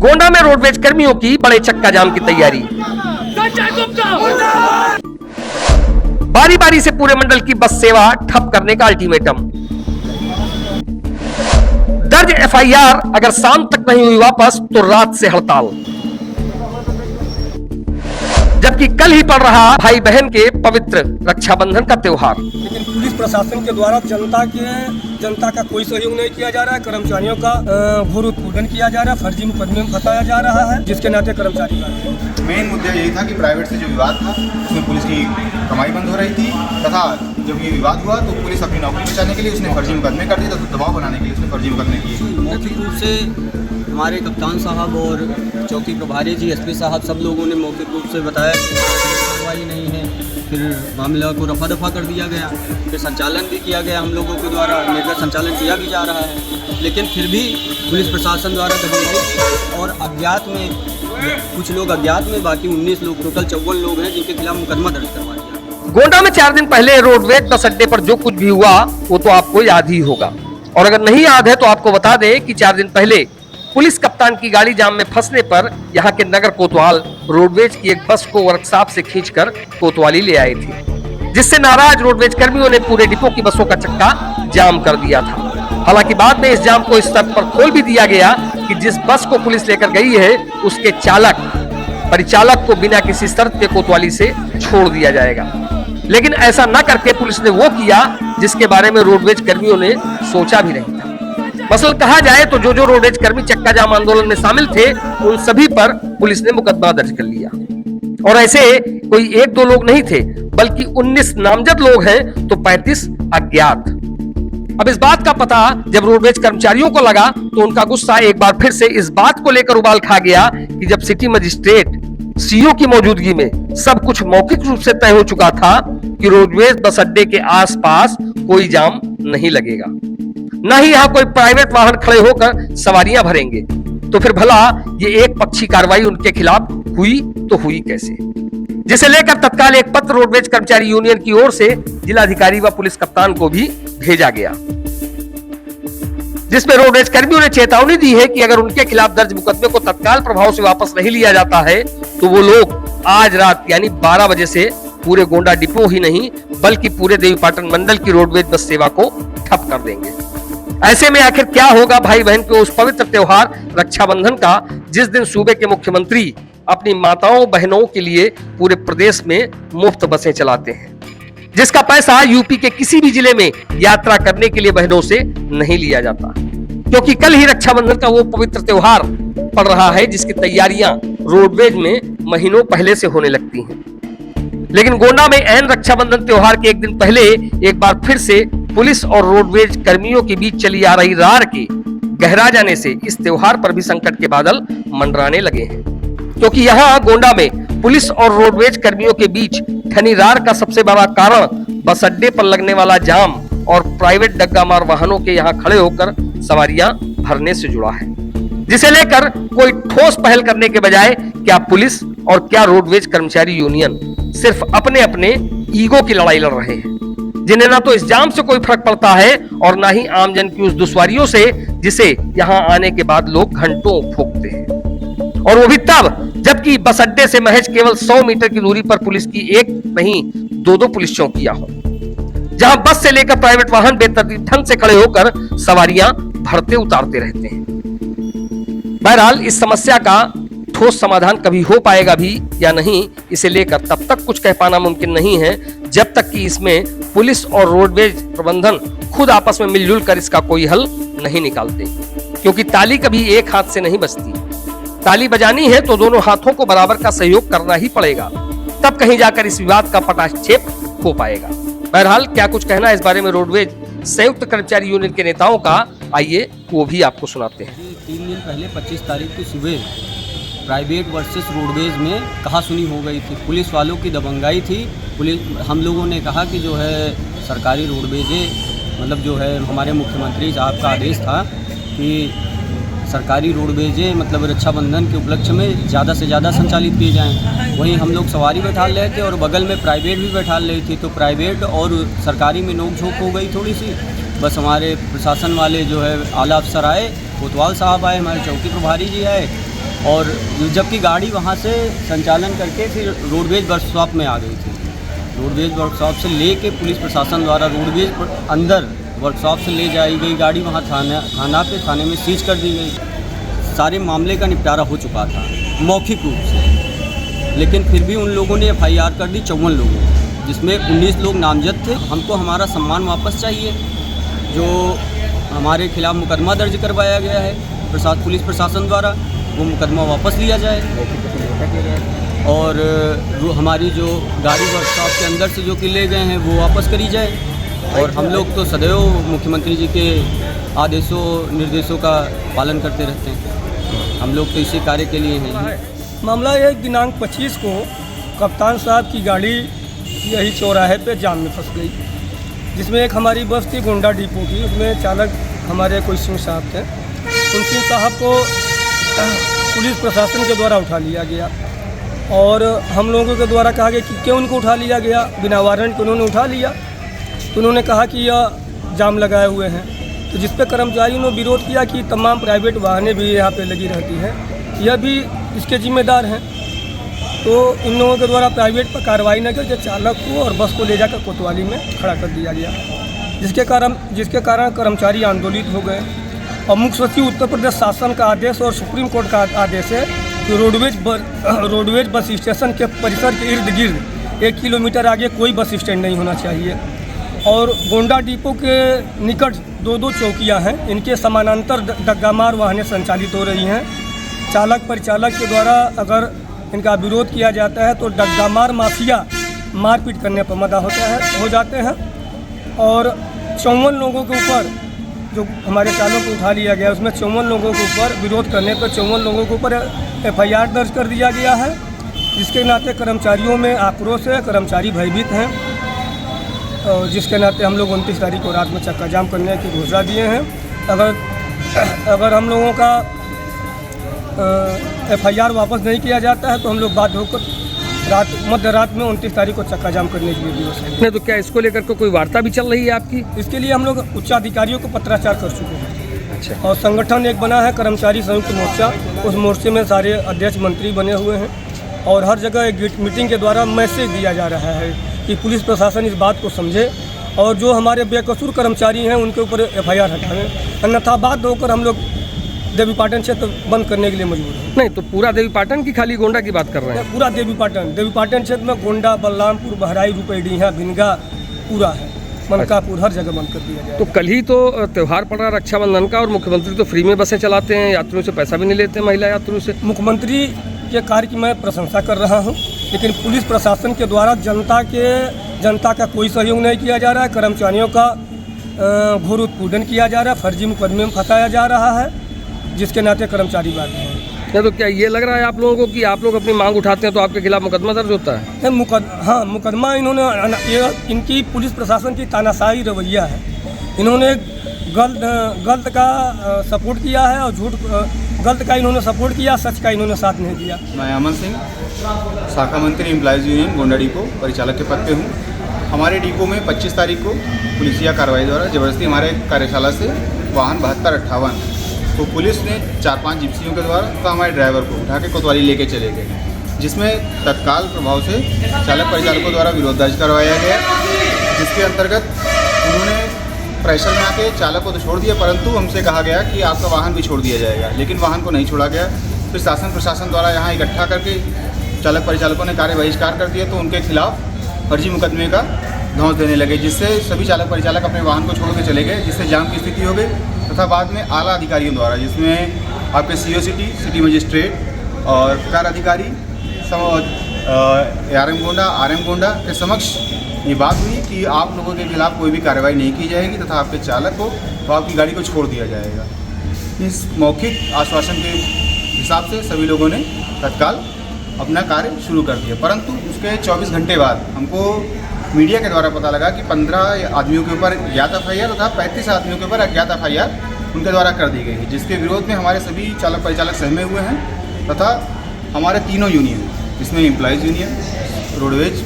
गोंडा में रोडवेज कर्मियों की बड़े चक्का जाम की तैयारी। बारी बारी से पूरे मंडल की बस सेवा ठप करने का अल्टीमेटम। दर्ज एफआईआर अगर शाम तक नहीं हुई वापस तो रात से हड़ताल। जबकि कल ही पड़ रहा भाई बहन के पवित्र रक्षाबंधन का त्योहार। लेकिन पुलिस प्रशासन के द्वारा जनता का कोई सहयोग नहीं किया जा रहा है। कर्मचारियों का घोर उत्पीड़न किया जा रहा है, फर्जी मुकदमे में फंसाया जा रहा है, जिसके नाते कर्मचारी मेन मुद्दा यही था कि प्राइवेट से जो विवाद था उसमें पुलिस की कमाई बंद हो रही थी, तथा जब ये विवाद हुआ तो पुलिस अपनी नौकरी बचाने के लिए उसने फर्जी मुकदमे कर दिए, तो दबाव बनाने के लिए उसने फर्जी मुकदमे किए। मौखिक रूप से हमारे कप्तान साहब और चौकी प्रभारी जी एसपी साहब सब लोगों ने मौखिक रूप से बताया कि कार्रवाई नहीं है। फिर मामला को रफा दफा कर दिया गया, फिर संचालन भी किया गया, हम लोगों के द्वारा निर्गत संचालन किया भी जा रहा है, लेकिन फिर भी पुलिस प्रशासन द्वारा दबाई और अज्ञात में कुछ लोग अज्ञात में, बाकी 19 लोग, टोटल 54 लोग हैं जिनके खिलाफ मुकदमा दर्ज करवा दिया। गोंडा में 4 दिन पहले रोडवेज बस अड्डे पर जो कुछ भी हुआ वो तो आपको याद ही होगा, और अगर नहीं याद है तो आपको बता दें कि 4 दिन पहले पुलिस कप्तान की गाड़ी जाम में फंसने पर यहां के नगर कोतवाल रोडवेज की एक बस को वर्कशॉप से खींचकर कोतवाली ले आए थे, जिससे नाराज रोडवेज कर्मियों ने पूरे डिपो की बसों का चक्का जाम कर दिया था। हालांकि बाद में इस जाम को इस स्तर पर खोल भी दिया गया कि जिस बस को पुलिस लेकर गई है उसके परिचालक को बिना किसी शर्त के कोतवाली से छोड़ दिया जाएगा। लेकिन ऐसा न करके पुलिस ने वो किया जिसके बारे में रोडवेज कर्मियों ने सोचा भी नहीं था। मसल कहा जाए तो जो रोडवेज कर्मी चक्का जाम आंदोलन में शामिल थे उन सभी पर पुलिस ने मुकदमा दर्ज कर लिया, और ऐसे कोई 1-2 लोग नहीं थे बल्कि 19 नामजद लोग हैं तो 35 अज्ञात। अब इस बात का पता जब रोडवेज कर्मचारियों को लगा तो उनका गुस्सा एक बार फिर से इस बात को लेकर उबाल खा गया कि जब सिटी मजिस्ट्रेट सीओ की मौजूदगी में सब कुछ मौखिक रूप से तय हो चुका था कि रोडवेज बस अड्डे के आसपास कोई जाम नहीं लगेगा, न ही यहाँ कोई प्राइवेट वाहन खड़े होकर सवारियां भरेंगे, तो फिर भला ये एक पक्षी कार्रवाई उनके खिलाफ हुई तो हुई कैसे, जिसे लेकर तत्काल एक पत्र रोडवेज कर्मचारी यूनियन की ओर से जिलाधिकारी व पुलिस कप्तान को भी भेजा गया, जिसमें रोडवेज कर्मियों ने चेतावनी दी है कि अगर उनके खिलाफ दर्ज मुकदमे को तत्काल प्रभाव से वापस नहीं लिया जाता है तो वो लोग आज रात यानी 12 बजे से पूरे गोंडा डिपो ही नहीं बल्कि पूरे देवीपाटन मंडल की रोडवेज बस सेवा को ठप कर देंगे। ऐसे में आखिर क्या होगा भाई बहन के उस पवित्र त्योहार रक्षाबंधन का, जिस दिन सूबे के मुख्यमंत्री अपनी माताओं बहनों के लिए पूरे प्रदेश में मुफ्त बसें चलाते हैं, जिसका पैसा यूपी के किसी भी जिले में यात्रा करने के लिए बहनों से नहीं लिया जाता, क्योंकि कल ही रक्षाबंधन का वो पवित्र त्योहार पड़ रहा है जिसकी तैयारियां रोडवेज में महीनों पहले से होने लगती हैं। लेकिन गोंडा में ऐन रक्षाबंधन त्योहार के एक दिन पहले एक बार फिर से पुलिस और रोडवेज कर्मियों के बीच चली आ रही रार के गहरा जाने से इस त्योहार पर भी संकट के बादल मंडराने लगे हैं, क्योंकि यहाँ गोंडा में पुलिस और रोडवेज कर्मियों के बीच ठनी रार का सबसे बड़ा कारण बस अड्डे पर लगने वाला जाम और प्राइवेट डग्गामार वाहनों के यहाँ खड़े होकर सवारियां भरने से जुड़ा है, जिसे लेकर कोई ठोस पहल करने के बजाय क्या पुलिस और क्या रोडवेज कर्मचारी यूनियन सिर्फ अपने अपने ईगो की लड़ाई लड़ रहे हैं, जिन्हें ना तो इस जाम से कोई फर्क पड़ता है और ना ही आमजन की उस दुश्वारियों से जिसे यहाँ आने के बाद लोग घंटों फूंकते हैं, और वो भी तब जबकि बस अड्डे से महज केवल 100 मीटर की दूरी पर पुलिस की एक नहीं 2-2 पुलिस चौकियां हो, जहां बस से लेकर प्राइवेट वाहन बेतरतीब ढंग से खड़े होकर सवारियां भरते उतारते रहते हैं। बहरहाल इस समस्या का ठोस समाधान कभी हो पाएगा भी या नहीं, इसे लेकर तब तक कुछ कह पाना मुमकिन नहीं है जब तक कि इसमें पुलिस और रोडवेज प्रबंधन खुद आपस में मिलजुल कर इसका कोई हल नहीं निकालते, क्योंकि ताली कभी एक हाथ से नहीं बजती। ताली बजानी है तो दोनों हाथों को बराबर का सहयोग करना ही पड़ेगा, तब कहीं जाकर इस विवाद का पटाक्षेप हो पाएगा। बहरहाल क्या कुछ कहना है इस बारे में रोडवेज संयुक्त कर्मचारी यूनियन के नेताओं का, आइए वो भी आपको सुनाते हैं। 3 दिन पहले 25 तारीख की सुबह प्राइवेट वर्सेस रोडवेज में कहासुनी हो गई थी, पुलिस वालों की दबंगाई थी। हम लोगों ने कहा कि जो है सरकारी रोडवेजे मतलब जो है हमारे मुख्यमंत्री साहब का आदेश था कि सरकारी रोडवेजें मतलब रक्षाबंधन के उपलक्ष्य में ज़्यादा से ज़्यादा संचालित किए जाएं। वहीं हम लोग सवारी बैठा रहे थे और बगल में प्राइवेट भी बैठा रही थी, तो प्राइवेट और सरकारी में नोक झोंक हो गई थोड़ी सी। बस हमारे प्रशासन वाले जो है आला अफसर आए, कोतवाल साहब आए, हमारे चौकी प्रभारी जी आए, और जबकि गाड़ी वहाँ से संचालन करके फिर रोडवेज वर्कशॉप में आ गई थी। रोडवेज वर्कशॉप से ले के पुलिस प्रशासन द्वारा रोडवेज अंदर वर्कशॉप से ले जाई गई गाड़ी, वहाँ थाने में सीज कर दी गई। सारे मामले का निपटारा हो चुका था मौखिक रूप से, लेकिन फिर भी उन लोगों ने FIR कर दी 54 लोगों, जिसमें 19 लोग नामजद थे। हमको हमारा सम्मान वापस चाहिए, जो हमारे खिलाफ मुकदमा दर्ज करवाया गया है पुलिस प्रशासन द्वारा, वो मुकदमा वापस लिया जाए, और हमारी जो गाड़ी वर्कशॉप के अंदर से जो कि ले गए हैं वो वापस करी जाए। और हम लोग तो सदैव मुख्यमंत्री जी के आदेशों निर्देशों का पालन करते रहते हैं, हम लोग तो इसी कार्य के लिए हैं। मामला ये दिनांक 25 को कप्तान साहब की गाड़ी यही चौराहे पे जाम में फंस गई, जिसमें एक हमारी बस थी गोंडा डिपो की, उसमें चालक हमारे कोई सिंह साहब थे। उन सिंह साहब को पुलिस प्रशासन के द्वारा उठा लिया गया, और हम लोगों के द्वारा कहा गया कि क्यों उनको उठा लिया गया, बिना वारंट के उन्होंने उठा लिया। तो उन्होंने कहा कि यह जाम लगाए हुए हैं, तो जिस पे कर्मचारियों ने विरोध किया कि तमाम प्राइवेट वाहनें भी यहाँ पे लगी रहती हैं, यह भी इसके जिम्मेदार हैं। तो इन लोगों के द्वारा प्राइवेट पर कार्रवाई न करके चालक को और बस को ले जाकर कोतवाली में खड़ा कर दिया गया, जिसके कारण कर्मचारी आंदोलित हो गए। और मुख्य सचिव उत्तर प्रदेश शासन का आदेश और सुप्रीम कोर्ट का आदेश है कि रोडवेज बस स्टेशन के परिसर के इर्द गिर्द 1 किलोमीटर आगे कोई बस स्टैंड नहीं होना चाहिए। और गोंडा डिपो के निकट 2 चौकियां हैं, इनके समानांतर डग्गामार वाहनें संचालित हो रही हैं। चालक परिचालक के द्वारा अगर इनका विरोध किया जाता है तो डग्गामार माफिया मारपीट करने पर मदा हो जाते हैं। और 54 लोगों के ऊपर जो हमारे चालक को उठा लिया गया, उसमें 54 लोगों के ऊपर विरोध करने पर 54 लोगों के ऊपर FIR दर्ज कर दिया गया है, जिसके नाते कर्मचारियों में आक्रोश है, कर्मचारी भयभीत हैं, और जिसके नाते हम लोग 29 तारीख को रात में चक्का जाम करने की घोषणा दिए हैं। अगर हम लोगों का FIR वापस नहीं किया जाता है तो हम लोग बाध्य होकर मध्य रात में 29 तारीख को चक्का जाम करने के लिए दिवस है। तो क्या इसको लेकर के कोई वार्ता भी चल रही है आपकी? इसके लिए हम लोग उच्चाधिकारियों को पत्राचार कर चुके हैं। अच्छा। और संगठन एक बना है कर्मचारी संयुक्त मोर्चा, उस मोर्चे में सारे अध्यक्ष मंत्री बने हुए हैं, और हर जगह एक मीटिंग के द्वारा मैसेज दिया जा रहा है कि पुलिस प्रशासन इस बात को समझे और जो हमारे बेकसूर कर्मचारी हैं उनके ऊपर FIR हटाएं, अन्यथा बाध्य होकर हम लोग देवीपाटन क्षेत्र बंद करने के लिए मजबूर है। नहीं तो पूरा देवीपाटन की खाली गोंडा की बात कर रहे हैं? पूरा देवीपाटन क्षेत्र में गोंडा, बलरामपुर, बहराई, रुपैडीहा, भिनगा पूरा है, मनकापुर हर जगह बंद कर दिया गया। तो कल ही तो त्यौहार पड़ रहा रक्षाबंधन का, और मुख्यमंत्री तो फ्री में बसें चलाते हैं, यात्रियों से पैसा भी नहीं लेते, महिला यात्रियों से। मुख्यमंत्री के कार्य की मैं प्रशंसा कर रहा हूँ, लेकिन पुलिस प्रशासन के द्वारा जनता का कोई सहयोग नहीं किया जा रहा है। कर्मचारियों का घोर उत्पीड़न किया जा रहा है, फर्जी मुकदमे में फंसाया जा रहा है, जिसके नाते कर्मचारी बात है। नहीं तो क्या ये लग रहा है आप लोगों को कि आप लोग अपनी मांग उठाते हैं तो आपके खिलाफ मुकदमा दर्ज होता है? हाँ, मुकदमा इन्होंने इनकी पुलिस प्रशासन की तानाशाही रवैया है। इन्होंने गलत का सपोर्ट किया है और गलत का इन्होंने सपोर्ट किया, सच का इन्होंने साथ नहीं दिया। मैं अमन सिंह, शाखा मंत्री एम्प्लॉयज़ यूनियन गोंडा डिपो परिचालक के पद पे हूँ। हमारे डिपो में 25 तारीख को पुलिसिया कार्रवाई द्वारा ज़बरदस्ती हमारे कार्यशाला से वाहन 7258 तो पुलिस ने 4-5 जिप्सियों के द्वारा तो हमारे ड्राइवर को उठा के कोतवाली लेके चले गए, जिसमें तत्काल प्रभाव से चालक परिचालकों द्वारा विरोध दर्ज करवाया गया, जिसके अंतर्गत उन्होंने प्रेशर में आके चालक को तो छोड़ दिया, परंतु हमसे कहा गया कि आपका वाहन भी छोड़ दिया जाएगा, लेकिन वाहन को नहीं छोड़ा गया। फिर शासन प्रशासन द्वारा यहाँ इकट्ठा करके चालक परिचालकों ने कार्य बहिष्कार कर दिया, तो उनके खिलाफ फर्जी मुकदमे का धौंस देने लगे, जिससे सभी चालक परिचालक अपने वाहन को छोड़ के चले गए, जिससे जाम की स्थिति हो गई। तथा बाद में आला अधिकारियों द्वारा, जिसमें आपके CO सिटी मजिस्ट्रेट और प्रकार अधिकारी RM गोंडा के समक्ष ये बात हुई कि आप लोगों के खिलाफ कोई भी कार्रवाई नहीं की जाएगी तथा आपके चालक को तो आपकी गाड़ी को छोड़ दिया जाएगा। इस मौखिक आश्वासन के हिसाब से सभी लोगों ने तत्काल अपना कार्य शुरू कर दिया, परंतु उसके 24 घंटे बाद हमको मीडिया के द्वारा पता लगा कि 15 आदमियों के ऊपर अज्ञात FIR तथा 35 आदमियों के ऊपर अज्ञात FIR उनके द्वारा कर दी गई है, जिसके विरोध में हमारे सभी चालक परिचालक सहमे हुए हैं तथा हमारे तीनों यूनियन, जिसमें एम्प्लॉयज़ यूनियन, रोडवेज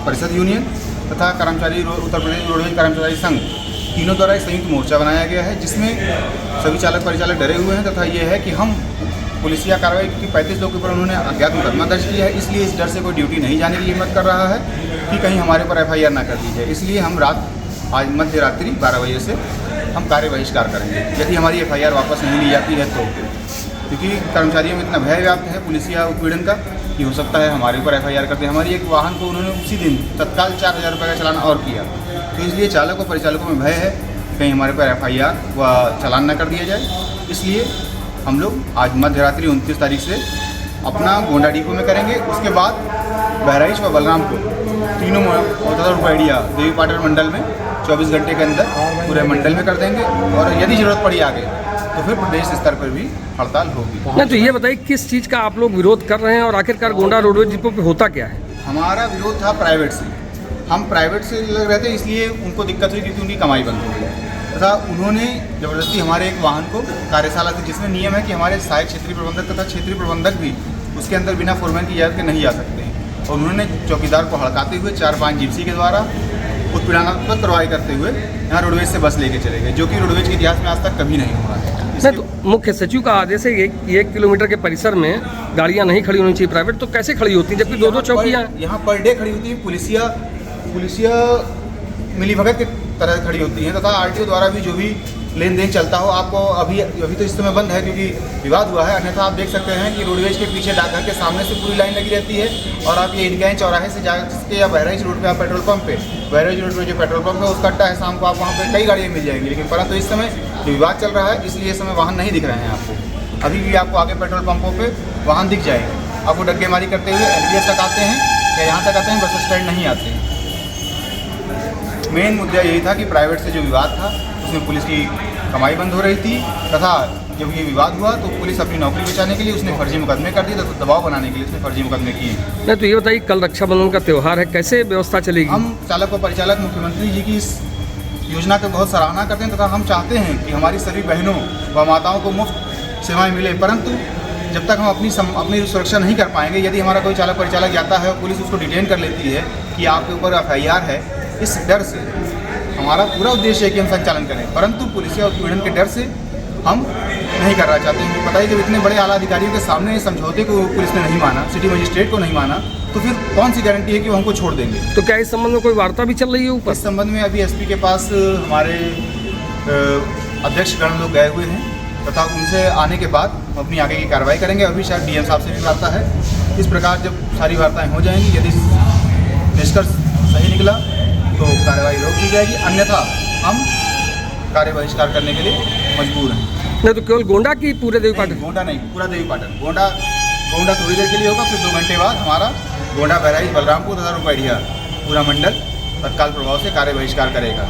परिषद यूनियन तथा कर्मचारी उत्तर प्रदेश रोडवेज कर्मचारी संघ तीनों द्वारा एक संयुक्त मोर्चा बनाया गया है, जिसमें सभी चालक परिचालक डरे हुए हैं तथा ये है कि हम पुलिसिया कार्रवाई, क्योंकि 35 लोगों के ऊपर उन्होंने अज्ञात मुकदमा दर्ज किया है, इसलिए इस डर से कोई ड्यूटी नहीं जाने की हिम्मत कर रहा है कि कहीं हमारे ऊपर FIR ना कर दी जाए। इसलिए हम आज मध्य रात्रि 12 बजे से हम कार्य बहिष्कार करेंगे, यदि हमारी FIR वापस नहीं ली जाती है तो। क्योंकि कर्मचारियों में इतना भय व्याप्त है पुलिसिया उत्पीड़न का कि हो सकता है हमारे ऊपर FIR करते हैं। हमारी एक वाहन को उन्होंने उसी दिन तत्काल 4000 रुपये का चालान और किया, तो इसलिए चालक और परिचालकों में भय है कहीं हमारे ऊपर FIR व चालान न कर दिया जाए। इसलिए हम लोग आज मध्य रात्रि 29 तारीख से अपना गोंडा डिपो में करेंगे। उसके बाद बहराइच व बलरामपुर तीनों रुपैडिया देवी पाटन मंडल में 24 घंटे के अंदर पूरे मंडल में कर देंगे, और यदि जरूरत पड़ी आगे तो फिर प्रदेश स्तर पर भी हड़ताल होगी। नहीं तो ये बताइए किस चीज़ का आप लोग विरोध कर रहे हैं और आखिरकार गोंडा रोडवेज डिपो पे होता क्या है? हमारा विरोध था प्राइवेट से। हम प्राइवेट से लग रहे थे, इसलिए उनको दिक्कत हुई क्योंकि उनकी कमाई बंद हो गई तथा उन्होंने ज़बरदस्ती हमारे एक वाहन को कार्यशाला से, जिसमें नियम है कि हमारे सहायक क्षेत्रीय प्रबंधक तथा क्षेत्रीय प्रबंधक भी उसके अंदर बिना फोरमैन की इजाज़त के नहीं आ सकते हैं, और उन्होंने चौकीदार को हड़काते हुए 4-5 जिप्सी के द्वारा उत्पीड़नात्मक कार्रवाई करते हुए यहाँ रोडवेज से बस लेके चले गए, जो कि रोडवेज के इतिहास में आज तक कभी नहीं हुआ है। नहीं तो मुख्य सचिव का आदेश है कि 1 किलोमीटर के परिसर में गाड़ियाँ नहीं खड़ी होनी चाहिए प्राइवेट, तो कैसे खड़ी होती हैं जबकि 2-2 चौकियाँ यहाँ पर डे खड़ी होती है। पुलिसिया मिलीभगत की तरह खड़ी होती हैं तथा RTO द्वारा भी जो भी लेन देन चलता हो। आपको अभी तो इस समय बंद है क्योंकि विवाद हुआ है, अन्यथा आप देख सकते हैं कि रोडवेज के पीछे डाकघर के सामने से पूरी लाइन लगी रहती है, और आप ये इंडिया चौराहे से जाके या बहराइच रोड पे आप पेट्रोल पंप पे, बहराइच रोड पे जो पेट्रोल पंप है उसका अड्डा है, शाम को आप वहाँ पे कई गाड़ियाँ मिल जाएंगी। लेकिन परंतु इस समय जो विवाद चल रहा है इसलिए इस समय वाहन नहीं दिख रहे हैं आपको। अभी भी आपको आगे पेट्रोल पंपों पर वाहन दिख जाएंगे, आपको डग्गेमारी करते हुए LBS तक आते हैं या यहाँ तक आते हैं, बस स्टैंड नहीं आते हैं। मेन मुद्दा यही था कि प्राइवेट से जो विवाद था उसमें पुलिस की कमाई बंद हो रही थी, तथा जब ये विवाद हुआ तो पुलिस अपनी नौकरी बचाने के लिए उसने फर्जी मुकदमे कर दिए, तथा दबाव बनाने के लिए उसने फर्जी मुकदमे किए। नहीं तो ये बताइए कल रक्षाबंधन का त्यौहार है, कैसे व्यवस्था चलेगी? हम चालक व परिचालक मुख्यमंत्री जी की इस योजना की बहुत सराहना करते हैं तथा हम चाहते हैं कि हमारी सभी बहनों व माताओं को मुफ्त सेवाएँ मिले, परंतु जब तक हम अपनी सुरक्षा नहीं कर पाएंगे, यदि हमारा कोई चालक परिचालक जाता है और पुलिस उसको डिटेन कर लेती है कि आपके ऊपर FIR है, इस डर से हमारा पूरा उद्देश्य है कि हम संचालन करें, परंतु पुलिसिया उत्पीड़न के डर से हम नहीं करना चाहते हैं। बताइए जब इतने बड़े आला अधिकारियों के सामने समझौते को पुलिस ने नहीं माना, सिटी मजिस्ट्रेट को नहीं माना, तो फिर कौन सी गारंटी है कि वो हमको छोड़ देंगे? तो क्या इस संबंध में कोई वार्ता भी चल रही है ऊपर? इस संबंध में अभी SP के पास हमारे अध्यक्षगण लोग गए हुए हैं तथा उनसे आने के बाद हम अपनी आगे की कार्रवाई करेंगे। अभी शायद DM साहब से भी वार्ता है। इस प्रकार जब सारी वार्ताएं हो जाएंगी, यदि निष्कर्ष सही निकला तो कार्रवाई रोक दी जाएगी, अन्यथा हम कार्य बहिष्कार करने के लिए मजबूर हैं। नहीं तो केवल गोंडा की पूरे देवी पाटन? गोंडा नहीं, पूरा देवी पाटन। गोंडा थोड़ी देर के लिए होगा, फिर 2 घंटे बाद हमारा गोंडा, बहराइच, बलरामपुर तथा रुपैडिया पूरा मंडल तत्काल प्रभाव से कार्य बहिष्कार करेगा।